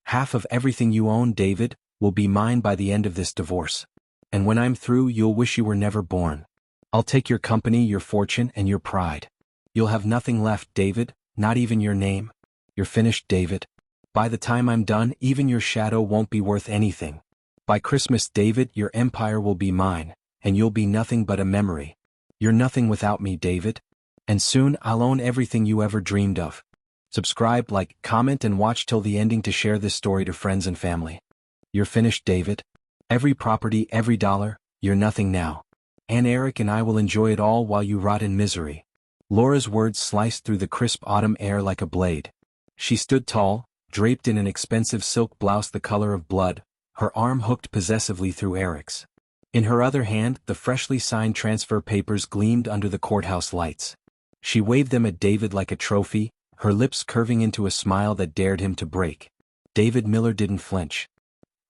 Half of everything you own, David, will be mine by the end of this divorce. And when I'm through, you'll wish you were never born. I'll take your company, your fortune, and your pride. You'll have nothing left, David, not even your name. You're finished, David. By the time I'm done, even your shadow won't be worth anything. By Christmas, David, your empire will be mine, and you'll be nothing but a memory. You're nothing without me, David. And soon, I'll own everything you ever dreamed of. Subscribe, like, comment, and watch till the ending to share this story to friends and family. You're finished, David. Every property, every dollar, you're nothing now. And Eric and I will enjoy it all while you rot in misery. Laura's words sliced through the crisp autumn air like a blade. She stood tall, draped in an expensive silk blouse the color of blood, her arm hooked possessively through Eric's. In her other hand, the freshly signed transfer papers gleamed under the courthouse lights. She waved them at David like a trophy, her lips curving into a smile that dared him to break. David Miller didn't flinch.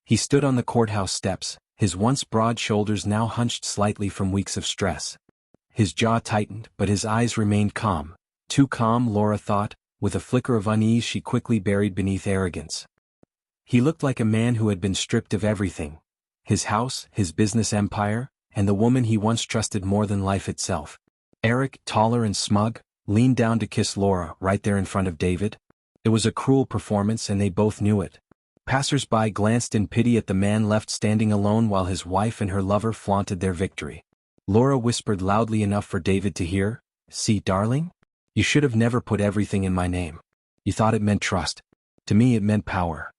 He stood on the courthouse steps, his once broad shoulders now hunched slightly from weeks of stress. His jaw tightened, but his eyes remained calm. Too calm, Laura thought, with a flicker of unease she quickly buried beneath arrogance. He looked like a man who had been stripped of everything. His house, his business empire, and the woman he once trusted more than life itself. Eric, taller and smug, leaned down to kiss Laura right there in front of David. It was a cruel performance and they both knew it. Passers-by glanced in pity at the man left standing alone while his wife and her lover flaunted their victory. Laura whispered loudly enough for David to hear, "See, darling? You should have never put everything in my name. You thought it meant trust. To me it meant power."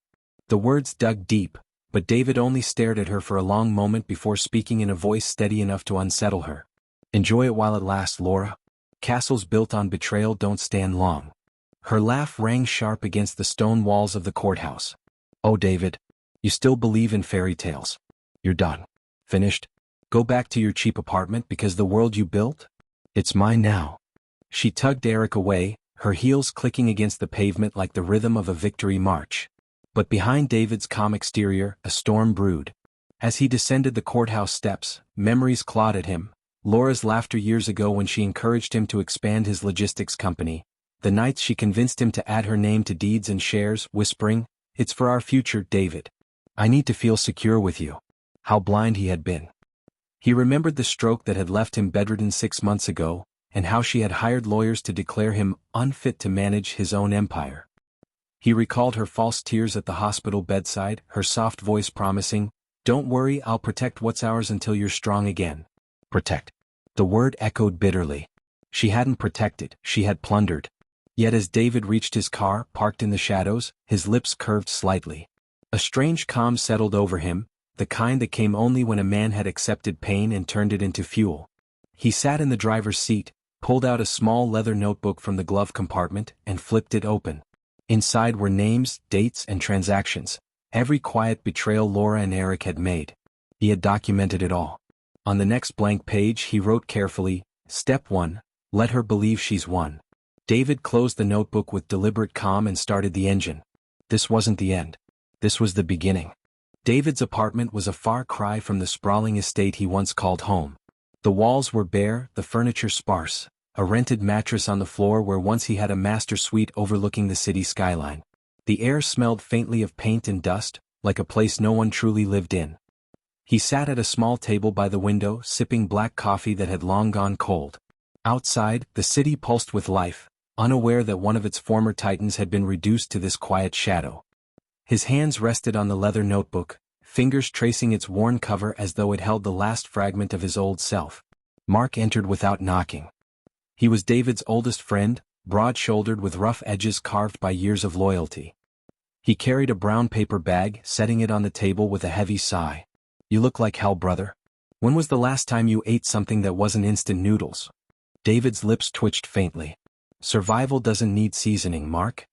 The words dug deep, but David only stared at her for a long moment before speaking in a voice steady enough to unsettle her. "Enjoy it while it lasts, Laura. Castles built on betrayal don't stand long." Her laugh rang sharp against the stone walls of the courthouse. "Oh, David, you still believe in fairy tales? You're done. Finished? Go back to your cheap apartment because the world you built? It's mine now." She tugged Eric away, her heels clicking against the pavement like the rhythm of a victory march. But behind David's calm exterior, a storm brewed. As he descended the courthouse steps, memories clawed at him. Laura's laughter years ago when she encouraged him to expand his logistics company. The nights she convinced him to add her name to deeds and shares, whispering, "It's for our future, David. I need to feel secure with you." How blind he had been. He remembered the stroke that had left him bedridden 6 months ago, and how she had hired lawyers to declare him unfit to manage his own empire. He recalled her false tears at the hospital bedside, her soft voice promising, "Don't worry, I'll protect what's ours until you're strong again." Protect. The word echoed bitterly. She hadn't protected, she had plundered. Yet as David reached his car, parked in the shadows, his lips curved slightly. A strange calm settled over him, the kind that came only when a man had accepted pain and turned it into fuel. He sat in the driver's seat, pulled out a small leather notebook from the glove compartment, and flipped it open. Inside were names, dates, and transactions, every quiet betrayal Laura and Eric had made. He had documented it all. On the next blank page he wrote carefully, "Step 1, let her believe she's won." David closed the notebook with deliberate calm and started the engine. This wasn't the end. This was the beginning. David's apartment was a far cry from the sprawling estate he once called home. The walls were bare, the furniture sparse, a rented mattress on the floor where once he had a master suite overlooking the city skyline. The air smelled faintly of paint and dust, like a place no one truly lived in. He sat at a small table by the window, sipping black coffee that had long gone cold. Outside, the city pulsed with life, unaware that one of its former titans had been reduced to this quiet shadow. His hands rested on the leather notebook, fingers tracing its worn cover as though it held the last fragment of his old self. Mark entered without knocking. He was David's oldest friend, broad-shouldered with rough edges carved by years of loyalty. He carried a brown paper bag, setting it on the table with a heavy sigh. "You look like hell, brother. When was the last time you ate something that wasn't instant noodles?" David's lips twitched faintly. "Survival doesn't need seasoning, Mark."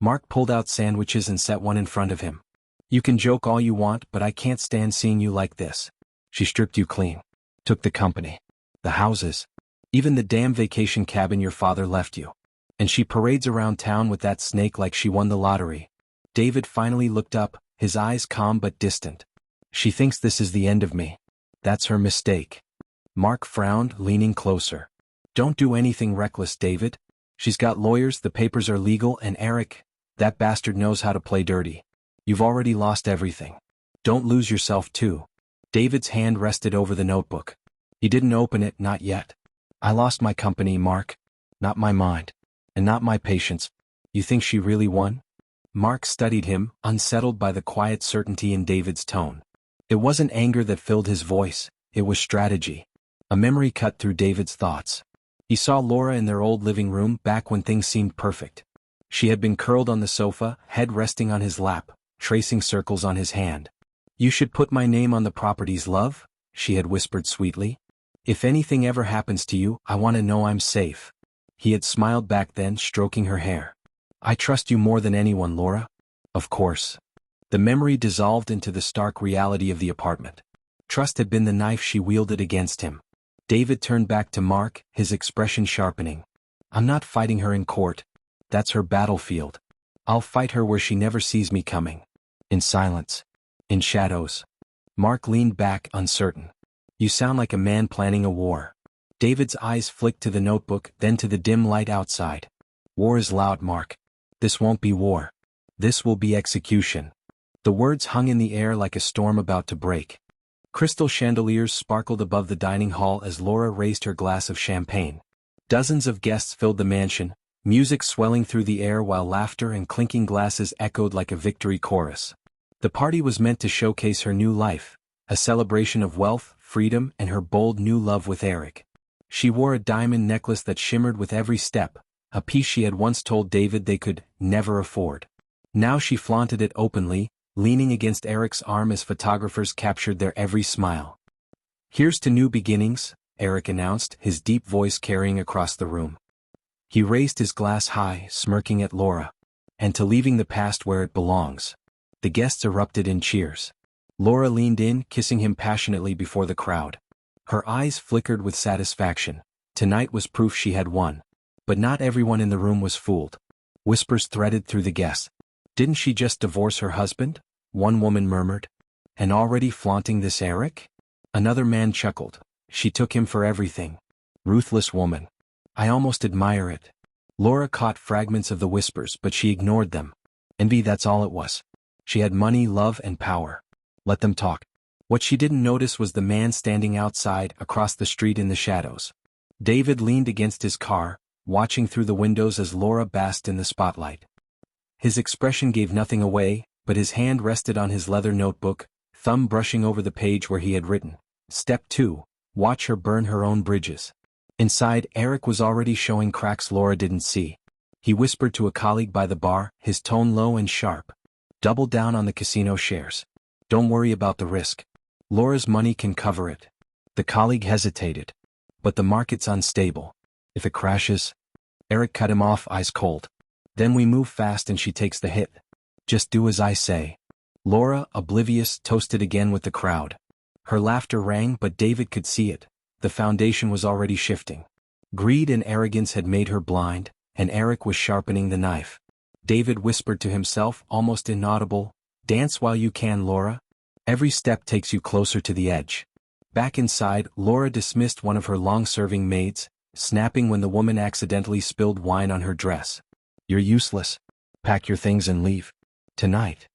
Mark pulled out sandwiches and set one in front of him. "You can joke all you want, but I can't stand seeing you like this. She stripped you clean. Took the company. The houses. Even the damn vacation cabin your father left you. And she parades around town with that snake like she won the lottery." David finally looked up, his eyes calm but distant. "She thinks this is the end of me. That's her mistake." Mark frowned, leaning closer. "Don't do anything reckless, David. She's got lawyers, the papers are legal, and Eric, that bastard knows how to play dirty. You've already lost everything. Don't lose yourself too. David's hand rested over the notebook. He didn't open it, not yet. I lost my company, Mark. Not my mind. And not my patience. You think she really won? Mark studied him, unsettled by the quiet certainty in David's tone. It wasn't anger that filled his voice, it was strategy. A memory cut through David's thoughts. He saw Laura in their old living room back when things seemed perfect. She had been curled on the sofa, head resting on his lap, tracing circles on his hand. You should put my name on the properties, love, she had whispered sweetly. If anything ever happens to you, I want to know I'm safe. He had smiled back then, stroking her hair. I trust you more than anyone, Laura. Of course. The memory dissolved into the stark reality of the apartment. Trust had been the knife she wielded against him. David turned back to Mark, his expression sharpening. I'm not fighting her in court. That's her battlefield. I'll fight her where she never sees me coming. In silence. In shadows. Mark leaned back, uncertain. You sound like a man planning a war. David's eyes flicked to the notebook, then to the dim light outside. War is loud, Mark. This won't be war. This will be execution. The words hung in the air like a storm about to break. Crystal chandeliers sparkled above the dining hall as Laura raised her glass of champagne. Dozens of guests filled the mansion, music swelling through the air while laughter and clinking glasses echoed like a victory chorus. The party was meant to showcase her new life, a celebration of wealth, freedom, and her bold new love with Eric. She wore a diamond necklace that shimmered with every step, a piece she had once told David they could never afford. Now she flaunted it openly, leaning against Eric's arm as photographers captured their every smile. Here's to new beginnings, Eric announced, his deep voice carrying across the room. He raised his glass high, smirking at Laura. And to leaving the past where it belongs. The guests erupted in cheers. Laura leaned in, kissing him passionately before the crowd. Her eyes flickered with satisfaction. Tonight was proof she had won. But not everyone in the room was fooled. Whispers threaded through the guests. Didn't she just divorce her husband? One woman murmured. And already flaunting this Eric? Another man chuckled. She took him for everything. Ruthless woman. I almost admire it. Laura caught fragments of the whispers, but she ignored them. Envy, that's all it was. She had money, love, and power. Let them talk. What she didn't notice was the man standing outside, across the street in the shadows. David leaned against his car, watching through the windows as Laura basked in the spotlight. His expression gave nothing away, but his hand rested on his leather notebook, thumb brushing over the page where he had written, Step 2, watch her burn her own bridges. Inside, Eric was already showing cracks Laura didn't see. He whispered to a colleague by the bar, his tone low and sharp. Double down on the casino shares. Don't worry about the risk. Laura's money can cover it. The colleague hesitated. But the market's unstable. If it crashes... Eric cut him off, ice cold. Then we move fast and she takes the hit. Just do as I say. Laura, oblivious, toasted again with the crowd. Her laughter rang, but David could see it. The foundation was already shifting. Greed and arrogance had made her blind, and Eric was sharpening the knife. David whispered to himself, almost inaudible, Dance while you can, Laura. Every step takes you closer to the edge. Back inside, Laura dismissed one of her long-serving maids, snapping when the woman accidentally spilled wine on her dress. You're useless. Pack your things and leave. Tonight.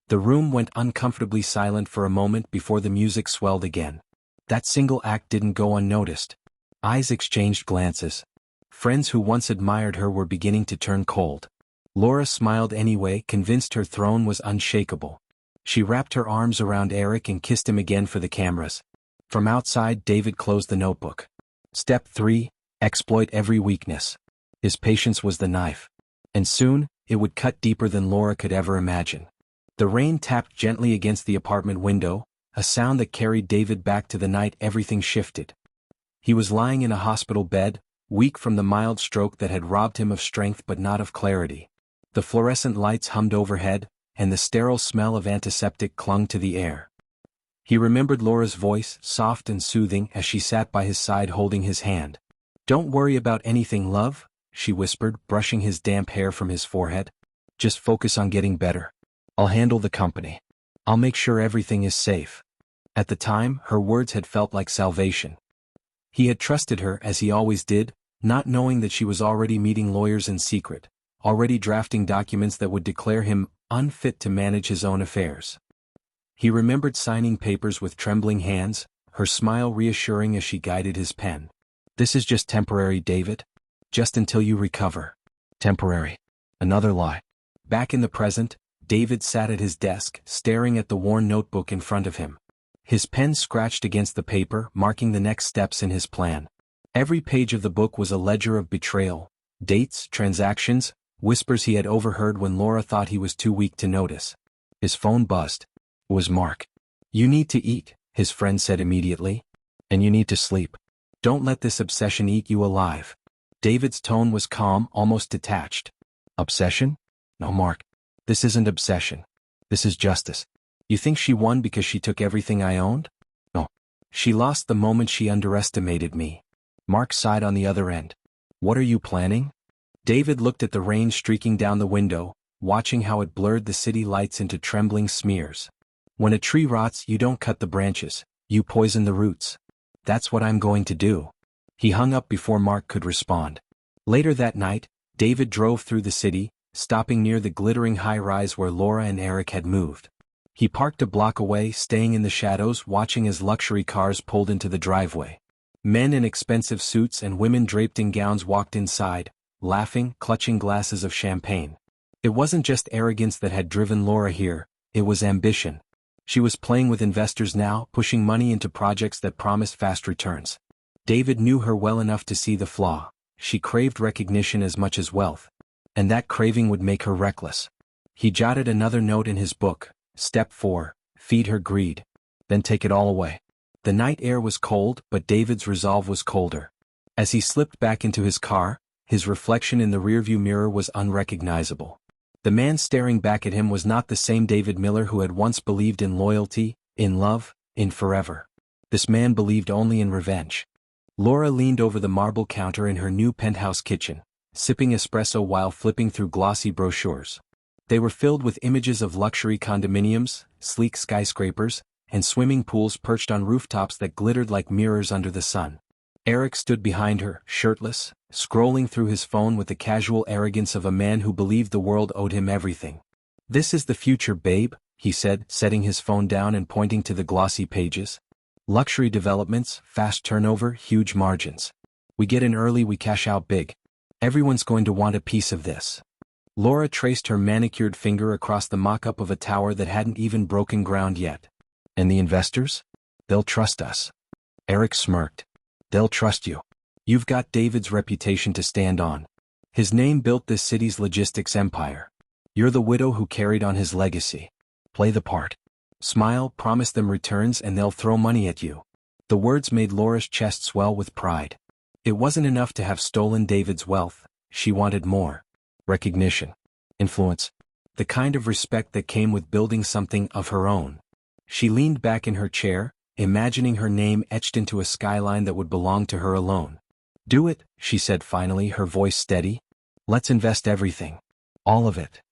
The room went uncomfortably silent for a moment before the music swelled again. That single act didn't go unnoticed. Eyes exchanged glances. Friends who once admired her were beginning to turn cold. Laura smiled anyway, convinced her throne was unshakable. She wrapped her arms around Eric and kissed him again for the cameras. From outside, David closed the notebook. Step 3, exploit every weakness. His patience was the knife. And soon, it would cut deeper than Laura could ever imagine. The rain tapped gently against the apartment window, a sound that carried David back to the night everything shifted. He was lying in a hospital bed, weak from the mild stroke that had robbed him of strength but not of clarity. The fluorescent lights hummed overhead, and the sterile smell of antiseptic clung to the air. He remembered Laura's voice, soft and soothing, as she sat by his side holding his hand. Don't worry about anything, love, she whispered, brushing his damp hair from his forehead. Just focus on getting better. I'll handle the company. I'll make sure everything is safe. At the time, her words had felt like salvation. He had trusted her as he always did, not knowing that she was already meeting lawyers in secret, already drafting documents that would declare him unfit to manage his own affairs. He remembered signing papers with trembling hands, her smile reassuring as she guided his pen. "This is just temporary, David. Just until you recover." Temporary. Another lie. Back in the present, David sat at his desk, staring at the worn notebook in front of him. His pen scratched against the paper, marking the next steps in his plan. Every page of the book was a ledger of betrayal, dates, transactions, whispers he had overheard when Laura thought he was too weak to notice. His phone buzzed. It was Mark. "You need to eat," his friend said immediately. "And you need to sleep. Don't let this obsession eat you alive." David's tone was calm, almost detached. "Obsession? No, Mark. This isn't obsession. This is justice. You think she won because she took everything I owned? No. She lost the moment she underestimated me." Mark sighed on the other end. "What are you planning?" David looked at the rain streaking down the window, watching how it blurred the city lights into trembling smears. "When a tree rots, you don't cut the branches, you poison the roots. That's what I'm going to do." He hung up before Mark could respond. Later that night, David drove through the city, stopping near the glittering high-rise where Laura and Eric had moved. He parked a block away, staying in the shadows, watching as luxury cars pulled into the driveway. Men in expensive suits and women draped in gowns walked inside, laughing, clutching glasses of champagne. It wasn't just arrogance that had driven Laura here, it was ambition. She was playing with investors now, pushing money into projects that promised fast returns. David knew her well enough to see the flaw. She craved recognition as much as wealth. And that craving would make her reckless. He jotted another note in his book. Step 4, feed her greed. Then take it all away. The night air was cold, but David's resolve was colder. As he slipped back into his car, his reflection in the rearview mirror was unrecognizable. The man staring back at him was not the same David Miller who had once believed in loyalty, in love, in forever. This man believed only in revenge. Laura leaned over the marble counter in her new penthouse kitchen, sipping espresso while flipping through glossy brochures. They were filled with images of luxury condominiums, sleek skyscrapers, and swimming pools perched on rooftops that glittered like mirrors under the sun. Eric stood behind her, shirtless, scrolling through his phone with the casual arrogance of a man who believed the world owed him everything. "This is the future, babe," he said, setting his phone down and pointing to the glossy pages. "Luxury developments, fast turnover, huge margins. We get in early, we cash out big. Everyone's going to want a piece of this." Laura traced her manicured finger across the mock-up of a tower that hadn't even broken ground yet. "And the investors? They'll trust us." Eric smirked. "They'll trust you. You've got David's reputation to stand on. His name built this city's logistics empire. You're the widow who carried on his legacy. Play the part. Smile, promise them returns, and they'll throw money at you." The words made Laura's chest swell with pride. It wasn't enough to have stolen David's wealth, she wanted more. Recognition. Influence. The kind of respect that came with building something of her own. She leaned back in her chair, imagining her name etched into a skyline that would belong to her alone. "Do it," she said finally, her voice steady. "Let's invest everything. All of it."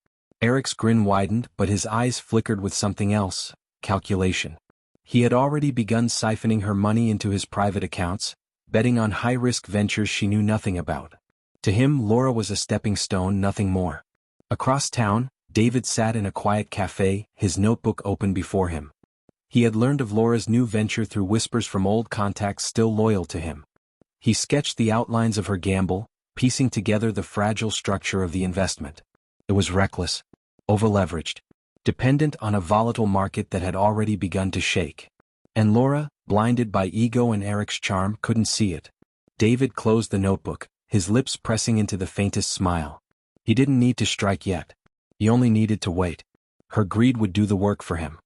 Eric's grin widened, but his eyes flickered with something else: calculation. He had already begun siphoning her money into his private accounts, betting on high-risk ventures she knew nothing about. To him, Laura was a stepping stone, nothing more. Across town, David sat in a quiet cafe, his notebook open before him. He had learned of Laura's new venture through whispers from old contacts still loyal to him. He sketched the outlines of her gamble, piecing together the fragile structure of the investment. It was reckless, over-leveraged, dependent on a volatile market that had already begun to shake. And Laura, blinded by ego and Eric's charm, couldn't see it. David closed the notebook, his lips pressing into the faintest smile. He didn't need to strike yet. He only needed to wait. Her greed would do the work for him.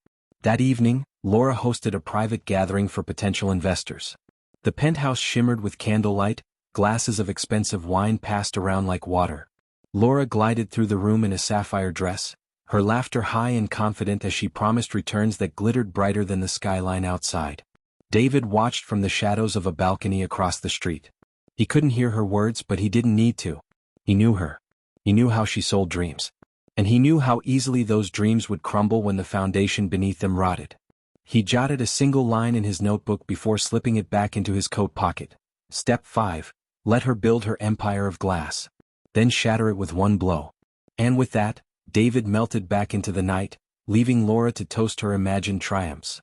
That evening, Laura hosted a private gathering for potential investors. The penthouse shimmered with candlelight, glasses of expensive wine passed around like water. Laura glided through the room in a sapphire dress, her laughter high and confident as she promised returns that glittered brighter than the skyline outside. David watched from the shadows of a balcony across the street. He couldn't hear her words, but he didn't need to. He knew her. He knew how she sold dreams. And he knew how easily those dreams would crumble when the foundation beneath them rotted. He jotted a single line in his notebook before slipping it back into his coat pocket. Step 5. Let her build her empire of glass. Then shatter it with one blow. And with that, David melted back into the night, leaving Laura to toast her imagined triumphs.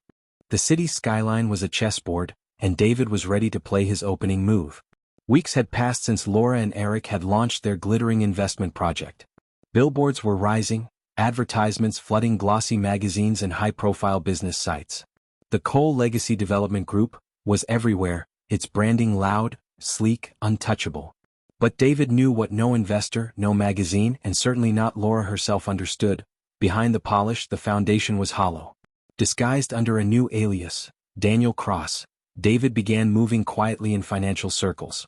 The city's skyline was a chessboard, and David was ready to play his opening move. Weeks had passed since Laura and Eric had launched their glittering investment project. Billboards were rising, advertisements flooding glossy magazines and high-profile business sites. The Cole Legacy Development Group was everywhere, its branding loud, sleek, untouchable. But David knew what no investor, no magazine, and certainly not Laura herself understood. Behind the polish, the foundation was hollow. Disguised under a new alias, Daniel Cross, David began moving quietly in financial circles.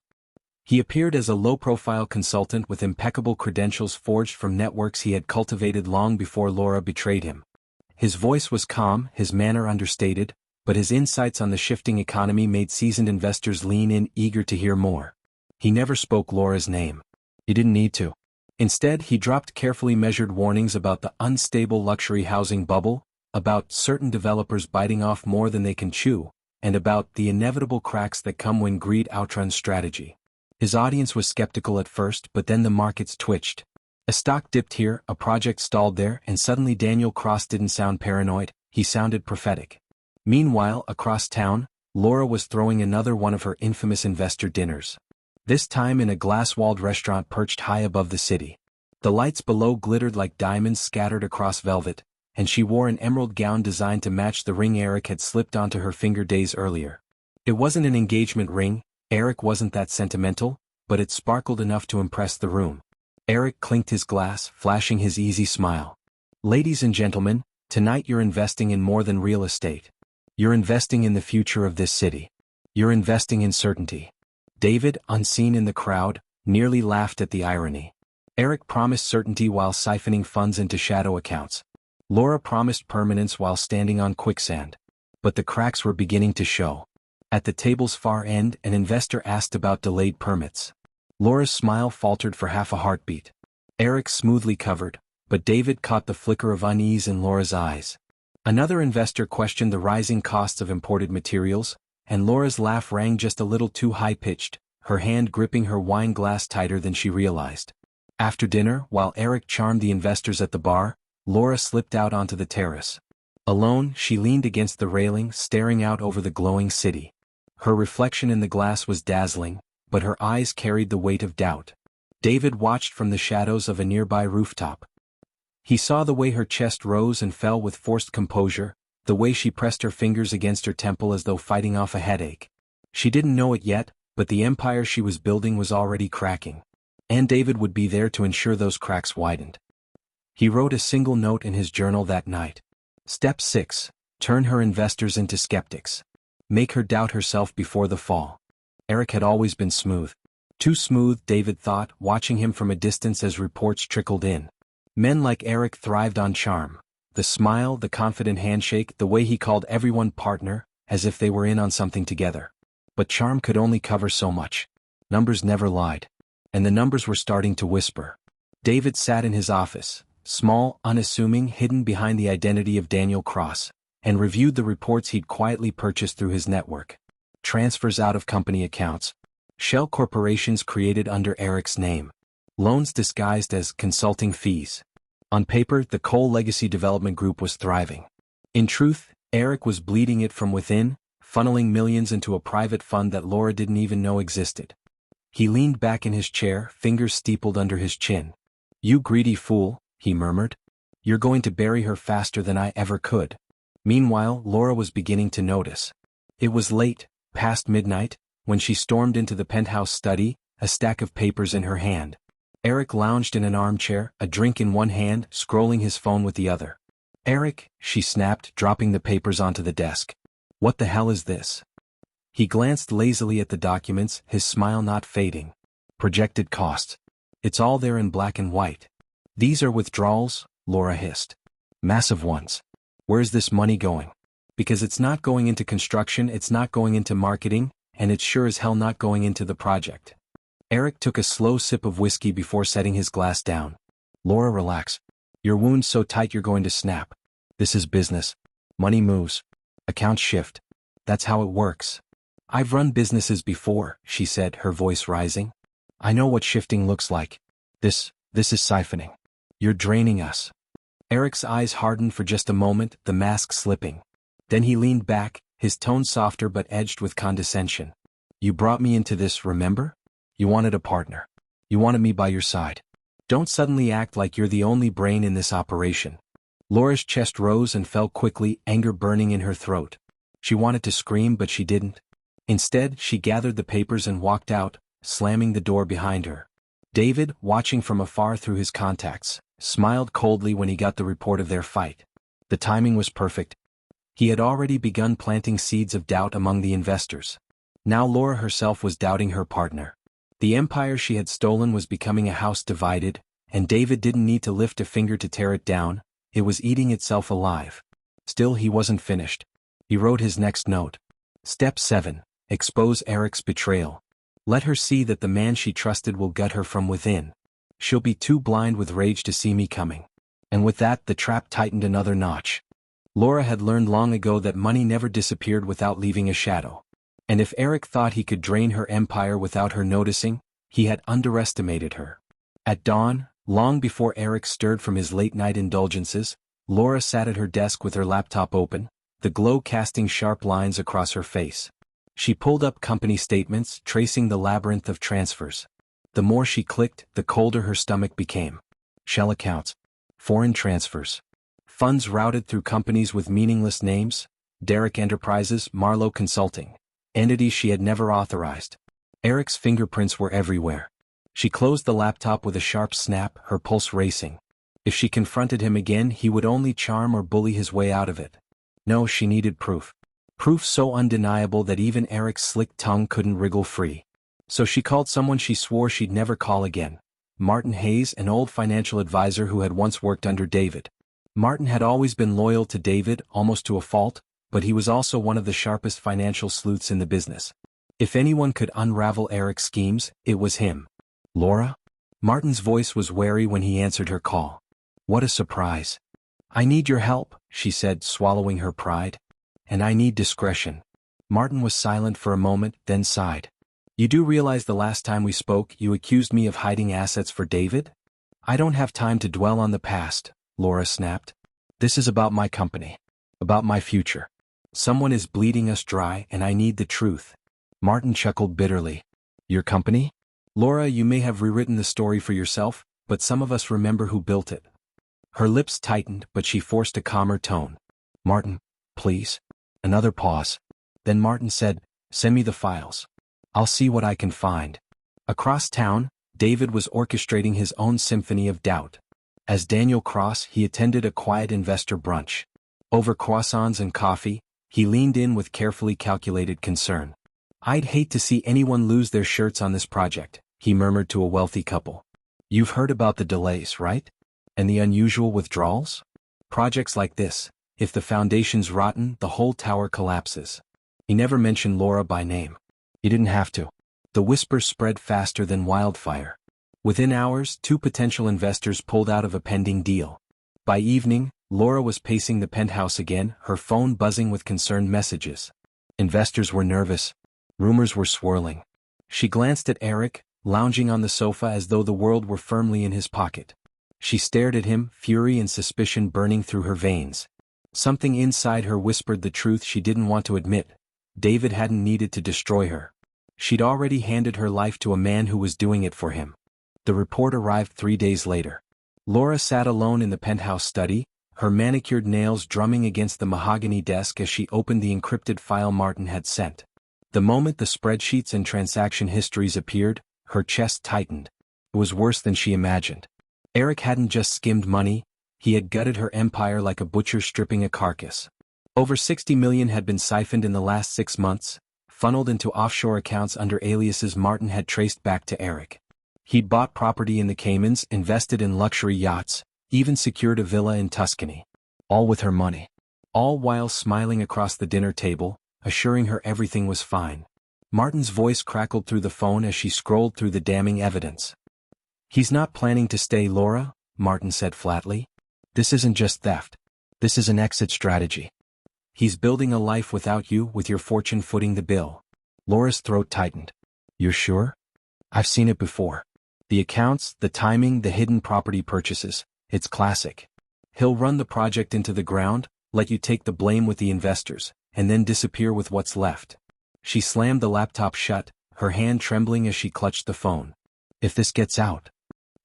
He appeared as a low-profile consultant with impeccable credentials forged from networks he had cultivated long before Laura betrayed him. His voice was calm, his manner understated, but his insights on the shifting economy made seasoned investors lean in, eager to hear more. He never spoke Laura's name. He didn't need to. Instead, he dropped carefully measured warnings about the unstable luxury housing bubble, about certain developers biting off more than they can chew, and about the inevitable cracks that come when greed outruns strategy. His audience was skeptical at first, but then the markets twitched. A stock dipped here, a project stalled there, and suddenly Daniel Cross didn't sound paranoid, he sounded prophetic. Meanwhile, across town, Laura was throwing another one of her infamous investor dinners. This time in a glass-walled restaurant perched high above the city. The lights below glittered like diamonds scattered across velvet, and she wore an emerald gown designed to match the ring Eric had slipped onto her finger days earlier. It wasn't an engagement ring, Eric wasn't that sentimental, but it sparkled enough to impress the room. Eric clinked his glass, flashing his easy smile. "Ladies and gentlemen, tonight you're investing in more than real estate. You're investing in the future of this city. You're investing in certainty." David, unseen in the crowd, nearly laughed at the irony. Eric promised certainty while siphoning funds into shadow accounts. Laura promised permanence while standing on quicksand. But the cracks were beginning to show. At the table's far end, an investor asked about delayed permits. Laura's smile faltered for half a heartbeat. Eric smoothly covered, but David caught the flicker of unease in Laura's eyes. Another investor questioned the rising costs of imported materials, and Laura's laugh rang just a little too high-pitched, her hand gripping her wine glass tighter than she realized. After dinner, while Eric charmed the investors at the bar, Laura slipped out onto the terrace. Alone, she leaned against the railing, staring out over the glowing city. Her reflection in the glass was dazzling, but her eyes carried the weight of doubt. David watched from the shadows of a nearby rooftop. He saw the way her chest rose and fell with forced composure, the way she pressed her fingers against her temple as though fighting off a headache. She didn't know it yet, but the empire she was building was already cracking. And David would be there to ensure those cracks widened. He wrote a single note in his journal that night. Step 6. Turn her investors into skeptics. Make her doubt herself before the fall. Eric had always been smooth. Too smooth, David thought, watching him from a distance as reports trickled in. Men like Eric thrived on charm. The smile, the confident handshake, the way he called everyone partner, as if they were in on something together. But charm could only cover so much. Numbers never lied. And the numbers were starting to whisper. David sat in his office, small, unassuming, hidden behind the identity of Daniel Cross, and reviewed the reports he'd quietly purchased through his network. Transfers out of company accounts. Shell corporations created under Eric's name. Loans disguised as consulting fees. On paper, the Cole Legacy Development Group was thriving. In truth, Eric was bleeding it from within, funneling millions into a private fund that Laura didn't even know existed. He leaned back in his chair, fingers steepled under his chin. "You greedy fool," he murmured. "You're going to bury her faster than I ever could." Meanwhile, Laura was beginning to notice. It was late, past midnight, when she stormed into the penthouse study, a stack of papers in her hand. Eric lounged in an armchair, a drink in one hand, scrolling his phone with the other. "Eric," she snapped, dropping the papers onto the desk. "What the hell is this?" He glanced lazily at the documents, his smile not fading. "Projected costs. It's all there in black and white." "These are withdrawals," Laura hissed. "Massive ones. Where's this money going? Because it's not going into construction, it's not going into marketing, and it's sure as hell not going into the project." Eric took a slow sip of whiskey before setting his glass down. "Laura, relax. Your wound's so tight you're going to snap. This is business. Money moves. Accounts shift. That's how it works." "I've run businesses before," she said, her voice rising. "I know what shifting looks like. This is siphoning. You're draining us. Eric's eyes hardened for just a moment, the mask slipping. Then he leaned back, his tone softer but edged with condescension. You brought me into this, remember? You wanted a partner. You wanted me by your side. Don't suddenly act like you're the only brain in this operation. Laura's chest rose and fell quickly, anger burning in her throat. She wanted to scream but she didn't. Instead, she gathered the papers and walked out, slamming the door behind her. David, watching from afar through his contacts, smiled coldly when he got the report of their fight. The timing was perfect. He had already begun planting seeds of doubt among the investors. Now Laura herself was doubting her partner. The empire she had stolen was becoming a house divided, and David didn't need to lift a finger to tear it down. It was eating itself alive. Still, he wasn't finished. He wrote his next note. Step 7. Expose Eric's betrayal. Let her see that the man she trusted will gut her from within. She'll be too blind with rage to see me coming. And with that, the trap tightened another notch. Laura had learned long ago that money never disappeared without leaving a shadow. And if Eric thought he could drain her empire without her noticing, he had underestimated her. At dawn, long before Eric stirred from his late-night indulgences, Laura sat at her desk with her laptop open, the glow casting sharp lines across her face. She pulled up company statements, tracing the labyrinth of transfers. The more she clicked, the colder her stomach became. Shell accounts. Foreign transfers. Funds routed through companies with meaningless names. Derrick Enterprises, Marlowe Consulting. Entities she had never authorized. Eric's fingerprints were everywhere. She closed the laptop with a sharp snap, her pulse racing. If she confronted him again, he would only charm or bully his way out of it. No, she needed proof. Proof so undeniable that even Eric's slick tongue couldn't wriggle free. So she called someone she swore she'd never call again. Martin Hayes, an old financial advisor who had once worked under David. Martin had always been loyal to David, almost to a fault, but he was also one of the sharpest financial sleuths in the business. If anyone could unravel Eric's schemes, it was him. Laura? Martin's voice was wary when he answered her call. What a surprise. I need your help, she said, swallowing her pride. And I need discretion. Martin was silent for a moment, then sighed. You do realize the last time we spoke you accused me of hiding assets for David? I don't have time to dwell on the past, Laura snapped. This is about my company. About my future. Someone is bleeding us dry and I need the truth. Martin chuckled bitterly. Your company? Laura, you may have rewritten the story for yourself, but some of us remember who built it. Her lips tightened, but she forced a calmer tone. Martin, please. Another pause. Then Martin said, send me the files. I'll see what I can find. Across town, David was orchestrating his own symphony of doubt. As Daniel Cross, he attended a quiet investor brunch. Over croissants and coffee, he leaned in with carefully calculated concern. I'd hate to see anyone lose their shirts on this project, he murmured to a wealthy couple. You've heard about the delays, right? And the unusual withdrawals? Projects like this, if the foundation's rotten, the whole tower collapses. He never mentioned Laura by name. He didn't have to. The whispers spread faster than wildfire. Within hours, 2 potential investors pulled out of a pending deal. By evening, Laura was pacing the penthouse again, her phone buzzing with concerned messages. Investors were nervous. Rumors were swirling. She glanced at Eric, lounging on the sofa as though the world were firmly in his pocket. She stared at him, fury and suspicion burning through her veins. Something inside her whispered the truth she didn't want to admit. David hadn't needed to destroy her. She'd already handed her life to a man who was doing it for him. The report arrived 3 days later. Laura sat alone in the penthouse study, her manicured nails drumming against the mahogany desk as she opened the encrypted file Martin had sent. The moment the spreadsheets and transaction histories appeared, her chest tightened. It was worse than she imagined. Eric hadn't just skimmed money, he had gutted her empire like a butcher stripping a carcass. Over 60 million had been siphoned in the last 6 months, funneled into offshore accounts under aliases Martin had traced back to Eric. He'd bought property in the Caymans, invested in luxury yachts, even secured a villa in Tuscany. All with her money. All while smiling across the dinner table, assuring her everything was fine. Martin's voice crackled through the phone as she scrolled through the damning evidence. He's not planning to stay, Laura, Martin said flatly. This isn't just theft. This is an exit strategy. He's building a life without you, with your fortune footing the bill. Laura's throat tightened. You're sure? I've seen it before. The accounts, the timing, the hidden property purchases. It's classic. He'll run the project into the ground, let you take the blame with the investors, and then disappear with what's left. She slammed the laptop shut, her hand trembling as she clutched the phone. If this gets out.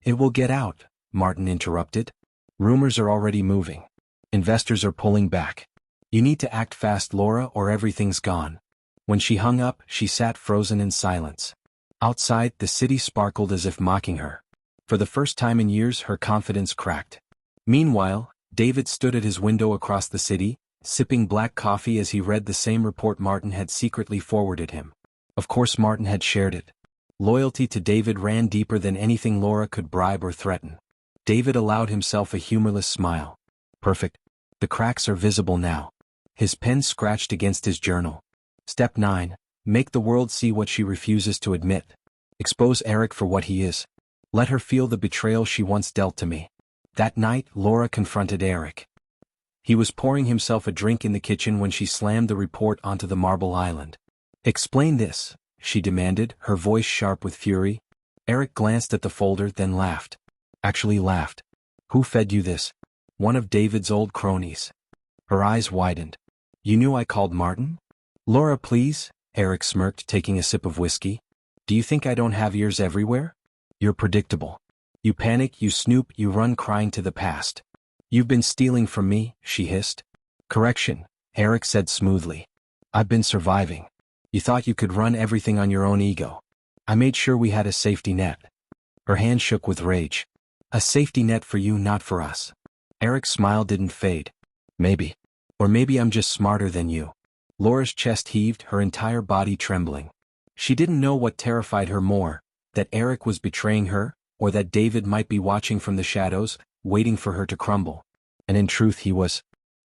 It will get out, Martin interrupted. Rumors are already moving. Investors are pulling back. You need to act fast, Laura, or everything's gone. When she hung up, she sat frozen in silence. Outside, the city sparkled as if mocking her. For the first time in years, her confidence cracked. Meanwhile, David stood at his window across the city, sipping black coffee as he read the same report Martin had secretly forwarded him. Of course Martin had shared it. Loyalty to David ran deeper than anything Laura could bribe or threaten. David allowed himself a humorless smile. Perfect. The cracks are visible now. His pen scratched against his journal. Step 9. Make the world see what she refuses to admit. Expose Eric for what he is. Let her feel the betrayal she once dealt to me. That night, Laura confronted Eric. He was pouring himself a drink in the kitchen when she slammed the report onto the marble island. Explain this, she demanded, her voice sharp with fury. Eric glanced at the folder, then laughed. Actually laughed. Who fed you this? One of David's old cronies. Her eyes widened. You knew I called Martin? Laura, please, Eric smirked, taking a sip of whiskey. Do you think I don't have ears everywhere? You're predictable. You panic, you snoop, you run crying to the past. You've been stealing from me, she hissed. Correction, Eric said smoothly. I've been surviving. You thought you could run everything on your own ego. I made sure we had a safety net. Her hand shook with rage. A safety net for you, not for us. Eric's smile didn't fade. Maybe. Or maybe I'm just smarter than you. Laura's chest heaved, her entire body trembling. She didn't know what terrified her more, that Eric was betraying her, or that David might be watching from the shadows, waiting for her to crumble. And in truth he was.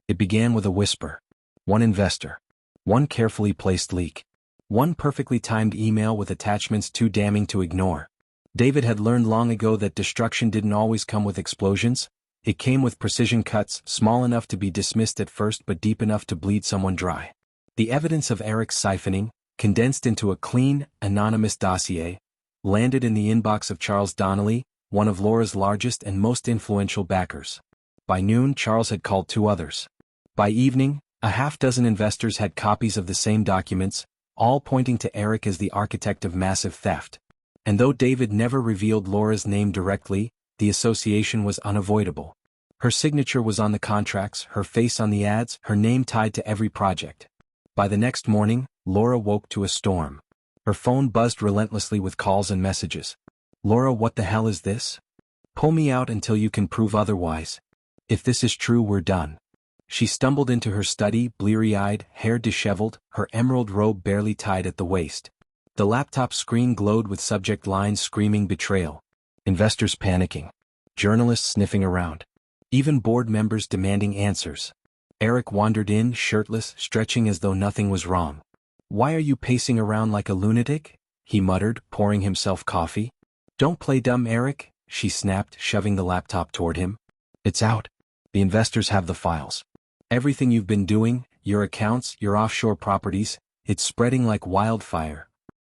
It began with a whisper. One investor. One carefully placed leak. One perfectly timed email with attachments too damning to ignore. David had learned long ago that destruction didn't always come with explosions. It came with precision cuts, small enough to be dismissed at first but deep enough to bleed someone dry. The evidence of Eric's siphoning, condensed into a clean, anonymous dossier, landed in the inbox of Charles Donnelly, one of Laura's largest and most influential backers. By noon, Charles had called 2 others. By evening, a half-dozen investors had copies of the same documents, all pointing to Eric as the architect of massive theft. And though David never revealed Laura's name directly, the association was unavoidable. Her signature was on the contracts, her face on the ads, her name tied to every project. By the next morning, Laura woke to a storm. Her phone buzzed relentlessly with calls and messages. Laura, what the hell is this? Pull me out until you can prove otherwise. If this is true, we're done. She stumbled into her study, bleary-eyed, hair disheveled, her emerald robe barely tied at the waist. The laptop screen glowed with subject lines screaming betrayal. Investors panicking. Journalists sniffing around. Even board members demanding answers. Eric wandered in, shirtless, stretching as though nothing was wrong. Why are you pacing around like a lunatic? He muttered, pouring himself coffee. Don't play dumb, Eric, she snapped, shoving the laptop toward him. It's out. The investors have the files. Everything you've been doing, your accounts, your offshore properties, it's spreading like wildfire.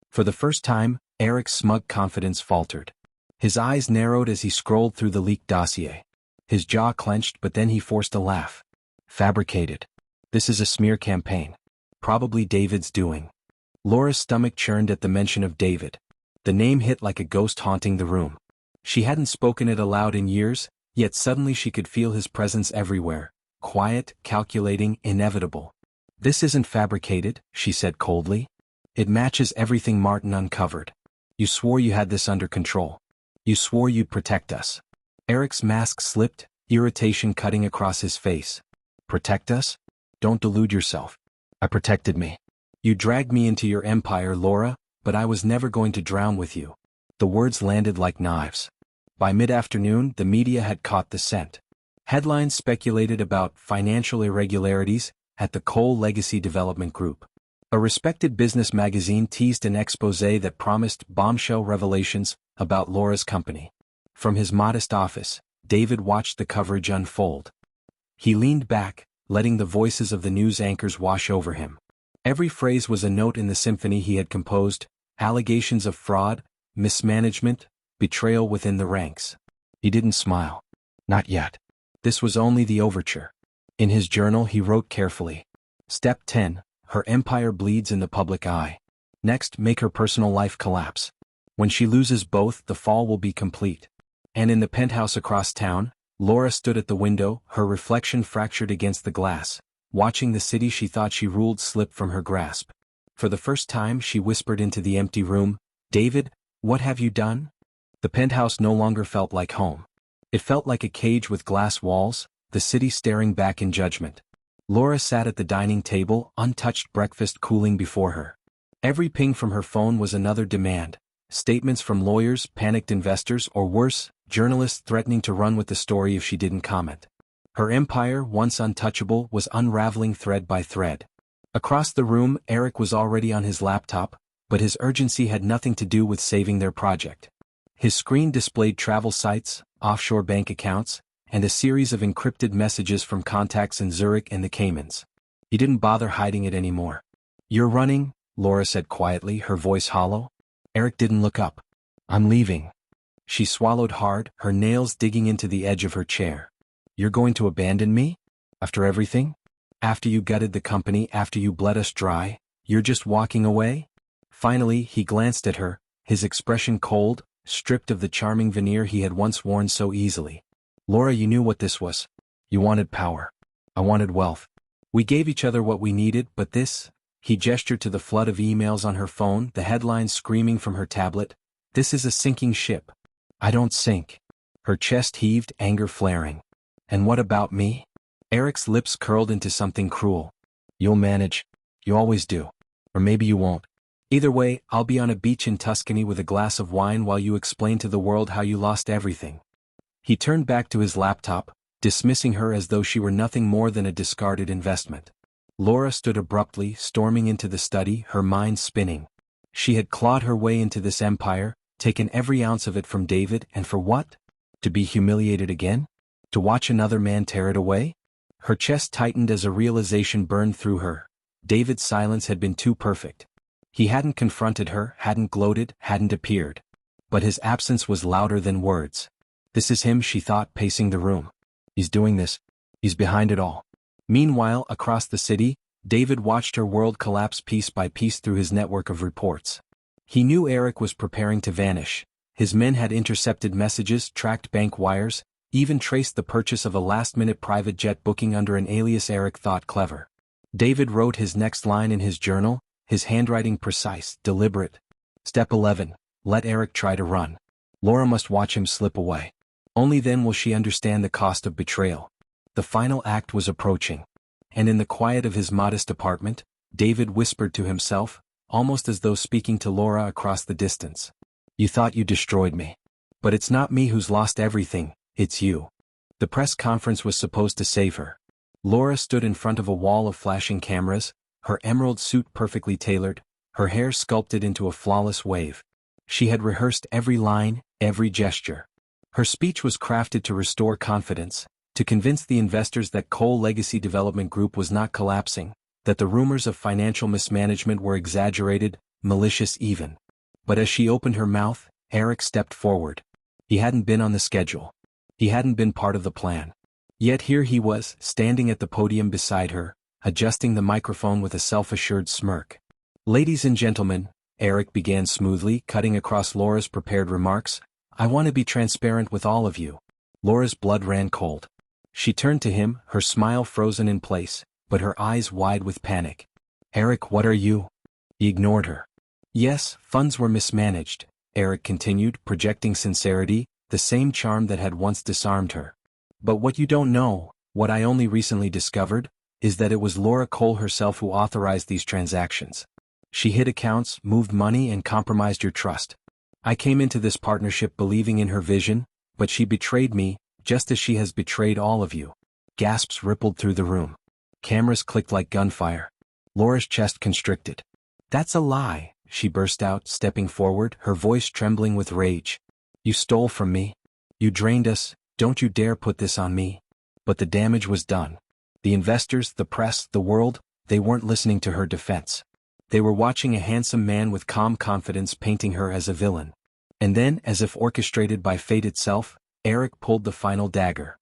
For the first time, Eric's smug confidence faltered. His eyes narrowed as he scrolled through the leaked dossier. His jaw clenched, but then he forced a laugh. Fabricated. This is a smear campaign. Probably David's doing. Laura's stomach churned at the mention of David. The name hit like a ghost haunting the room. She hadn't spoken it aloud in years, yet suddenly she could feel his presence everywhere. Quiet, calculating, inevitable. This isn't fabricated, she said coldly. It matches everything Martin uncovered. You swore you had this under control. You swore you'd protect us. Eric's mask slipped, irritation cutting across his face. Protect us? Don't delude yourself. I protected me. You dragged me into your empire, Laura, but I was never going to drown with you. The words landed like knives. By mid-afternoon, the media had caught the scent. Headlines speculated about financial irregularities at the Cole Legacy Development Group. A respected business magazine teased an exposé that promised bombshell revelations about Laura's company. From his modest office, David watched the coverage unfold. He leaned back, letting the voices of the news anchors wash over him. Every phrase was a note in the symphony he had composed, allegations of fraud, mismanagement, betrayal within the ranks. He didn't smile. Not yet. This was only the overture. In his journal he wrote carefully. Step 10. Her empire bleeds in the public eye. Next, make her personal life collapse. When she loses both, the fall will be complete. And in the penthouse across town, Laura stood at the window, her reflection fractured against the glass, watching the city she thought she ruled slip from her grasp. For the first time she whispered into the empty room, "David, what have you done?" The penthouse no longer felt like home. It felt like a cage with glass walls, the city staring back in judgment. Laura sat at the dining table, untouched breakfast cooling before her. Every ping from her phone was another demand. Statements from lawyers, panicked investors, or worse, journalists threatening to run with the story if she didn't comment. Her empire, once untouchable, was unraveling thread by thread. Across the room, Eric was already on his laptop, but his urgency had nothing to do with saving their project. His screen displayed travel sites, offshore bank accounts, and a series of encrypted messages from contacts in Zurich and the Caymans. He didn't bother hiding it anymore. "You're running," Laura said quietly, her voice hollow. Eric didn't look up. "I'm leaving." She swallowed hard, her nails digging into the edge of her chair. "You're going to abandon me? After everything? After you gutted the company, after you bled us dry, you're just walking away?" Finally, he glanced at her, his expression cold, stripped of the charming veneer he had once worn so easily. "Laura, you knew what this was. You wanted power. I wanted wealth. We gave each other what we needed, but this," he gestured to the flood of emails on her phone, the headlines screaming from her tablet, "this is a sinking ship. I don't sink." Her chest heaved, anger flaring. "And what about me?" Eric's lips curled into something cruel. "You'll manage. You always do. Or maybe you won't. Either way, I'll be on a beach in Tuscany with a glass of wine while you explain to the world how you lost everything." He turned back to his laptop, dismissing her as though she were nothing more than a discarded investment. Laura stood abruptly, storming into the study, her mind spinning. She had clawed her way into this empire, taken every ounce of it from David, and for what? To be humiliated again? To watch another man tear it away? Her chest tightened as a realization burned through her. David's silence had been too perfect. He hadn't confronted her, hadn't gloated, hadn't appeared. But his absence was louder than words. This is him, she thought, pacing the room. He's doing this. He's behind it all. Meanwhile, across the city, David watched her world collapse piece by piece through his network of reports. He knew Eric was preparing to vanish. His men had intercepted messages, tracked bank wires, even traced the purchase of a last-minute private jet booking under an alias Eric thought clever. David wrote his next line in his journal, his handwriting precise, deliberate. Step 11. Let Eric try to run. Laura must watch him slip away. Only then will she understand the cost of betrayal. The final act was approaching. And in the quiet of his modest apartment, David whispered to himself, almost as though speaking to Laura across the distance. "You thought you destroyed me. But it's not me who's lost everything, it's you." The press conference was supposed to save her. Laura stood in front of a wall of flashing cameras, her emerald suit perfectly tailored, her hair sculpted into a flawless wave. She had rehearsed every line, every gesture. Her speech was crafted to restore confidence, to convince the investors that Cole Legacy Development Group was not collapsing, that the rumors of financial mismanagement were exaggerated, malicious even. But as she opened her mouth, Eric stepped forward. He hadn't been on the schedule. He hadn't been part of the plan. Yet here he was, standing at the podium beside her, adjusting the microphone with a self-assured smirk. "Ladies and gentlemen," Eric began smoothly, cutting across Laura's prepared remarks, "I want to be transparent with all of you." Laura's blood ran cold. She turned to him, her smile frozen in place, but her eyes wide with panic. "Eric, what are you?" He ignored her. "Yes, funds were mismanaged," Eric continued, projecting sincerity, the same charm that had once disarmed her. "But what you don't know, what I only recently discovered, is that it was Laura Cole herself who authorized these transactions. She hid accounts, moved money, and compromised your trust. I came into this partnership believing in her vision, but she betrayed me, just as she has betrayed all of you." Gasps rippled through the room. Cameras clicked like gunfire. Laura's chest constricted. "That's a lie," she burst out, stepping forward, her voice trembling with rage. "You stole from me. You drained us, don't you dare put this on me." But the damage was done. The investors, the press, the world, they weren't listening to her defense. They were watching a handsome man with calm confidence painting her as a villain. And then, as if orchestrated by fate itself, Eric pulled the final dagger.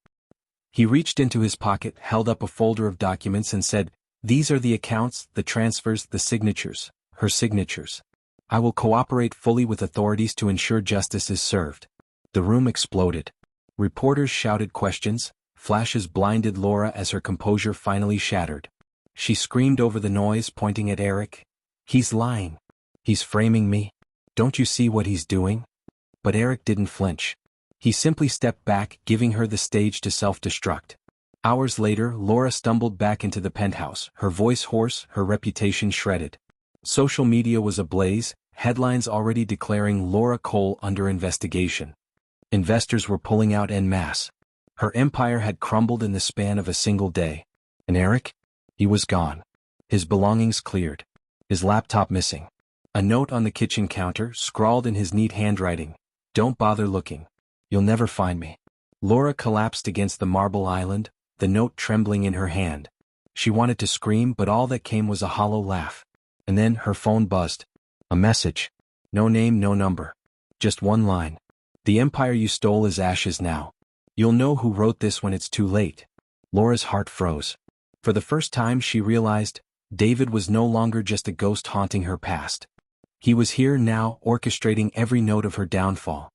He reached into his pocket, held up a folder of documents and said, "These are the accounts, the transfers, the signatures, her signatures. I will cooperate fully with authorities to ensure justice is served." The room exploded. Reporters shouted questions, flashes blinded Laura as her composure finally shattered. She screamed over the noise, pointing at Eric. "He's lying. He's framing me. Don't you see what he's doing?" But Eric didn't flinch. He simply stepped back, giving her the stage to self-destruct. Hours later, Laura stumbled back into the penthouse, her voice hoarse, her reputation shredded. Social media was ablaze, headlines already declaring Laura Cole under investigation. Investors were pulling out en masse. Her empire had crumbled in the span of a single day. And Eric? He was gone. His belongings cleared. His laptop missing. A note on the kitchen counter, scrawled in his neat handwriting. "Don't bother looking. You'll never find me." Laura collapsed against the marble island, the note trembling in her hand. She wanted to scream, but all that came was a hollow laugh. And then her phone buzzed. A message. No name, no number. Just one line. "The empire you stole is ashes now. You'll know who wrote this when it's too late." Laura's heart froze. For the first time she realized, David was no longer just a ghost haunting her past. He was here now, orchestrating every note of her downfall.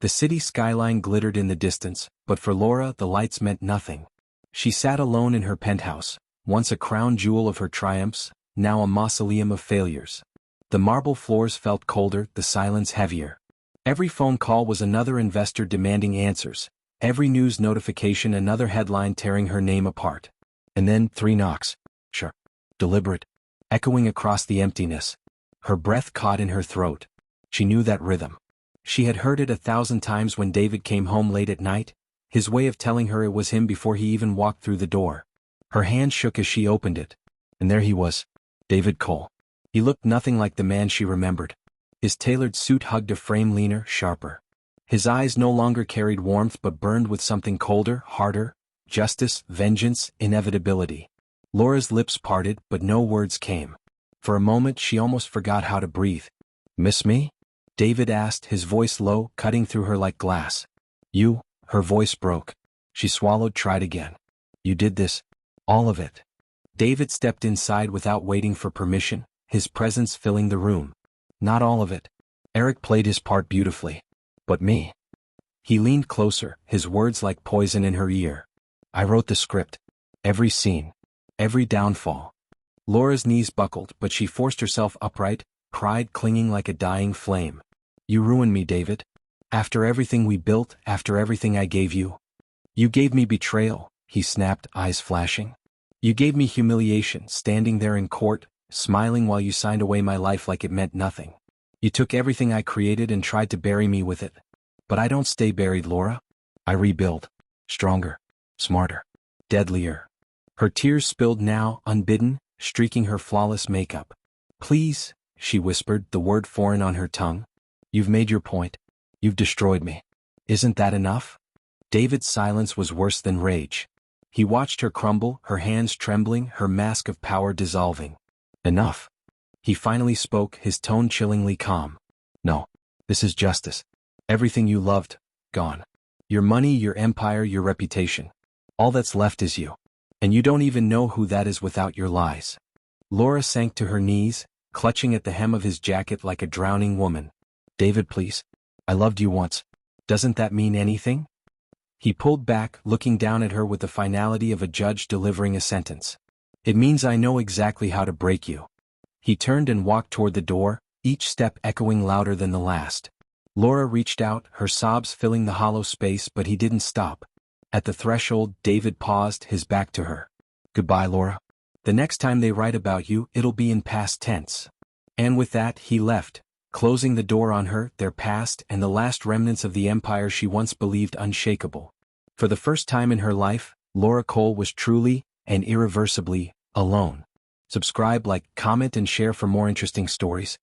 The city skyline glittered in the distance, but for Laura the lights meant nothing. She sat alone in her penthouse, once a crown jewel of her triumphs, now a mausoleum of failures. The marble floors felt colder, the silence heavier. Every phone call was another investor demanding answers, every news notification another headline tearing her name apart. And then 3 knocks. Sure. Deliberate. Echoing across the emptiness. Her breath caught in her throat. She knew that rhythm. She had heard it 1,000 times when David came home late at night, his way of telling her it was him before he even walked through the door. Her hand shook as she opened it. And there he was. David Cole. He looked nothing like the man she remembered. His tailored suit hugged a frame leaner, sharper. His eyes no longer carried warmth but burned with something colder, harder. Justice, vengeance, inevitability. Laura's lips parted, but no words came. For a moment she almost forgot how to breathe. "Miss me?" David asked, his voice low, cutting through her like glass. "You?" Her voice broke. She swallowed, tried again. "You did this? All of it?" David stepped inside without waiting for permission, his presence filling the room. "Not all of it. Eric played his part beautifully. But me?" He leaned closer, his words like poison in her ear. "I wrote the script. Every scene. Every downfall." Laura's knees buckled, but she forced herself upright, pride clinging like a dying flame. "You ruined me, David. After everything we built, after everything I gave you. You gave me betrayal," he snapped, eyes flashing. "You gave me humiliation, standing there in court, smiling while you signed away my life like it meant nothing. You took everything I created and tried to bury me with it. But I don't stay buried, Laura. I rebuild. Stronger. Smarter. Deadlier." Her tears spilled now, unbidden, streaking her flawless makeup. "Please," she whispered, the word foreign on her tongue. "You've made your point. You've destroyed me. Isn't that enough?" David's silence was worse than rage. He watched her crumble, her hands trembling, her mask of power dissolving. "Enough." He finally spoke, his tone chillingly calm. "No. This is justice. Everything you loved, gone. Your money, your empire, your reputation. All that's left is you. And you don't even know who that is without your lies." Laura sank to her knees, clutching at the hem of his jacket like a drowning woman. "David, please. I loved you once. Doesn't that mean anything?" He pulled back, looking down at her with the finality of a judge delivering a sentence. "It means I know exactly how to break you." He turned and walked toward the door, each step echoing louder than the last. Laura reached out, her sobs filling the hollow space, but he didn't stop. At the threshold, David paused, his back to her. "Goodbye, Laura. The next time they write about you, it'll be in past tense." And with that, he left, closing the door on her, their past, and the last remnants of the empire she once believed unshakable. For the first time in her life, Laura Cole was truly, and irreversibly, alone. Subscribe, like, comment, and share for more interesting stories.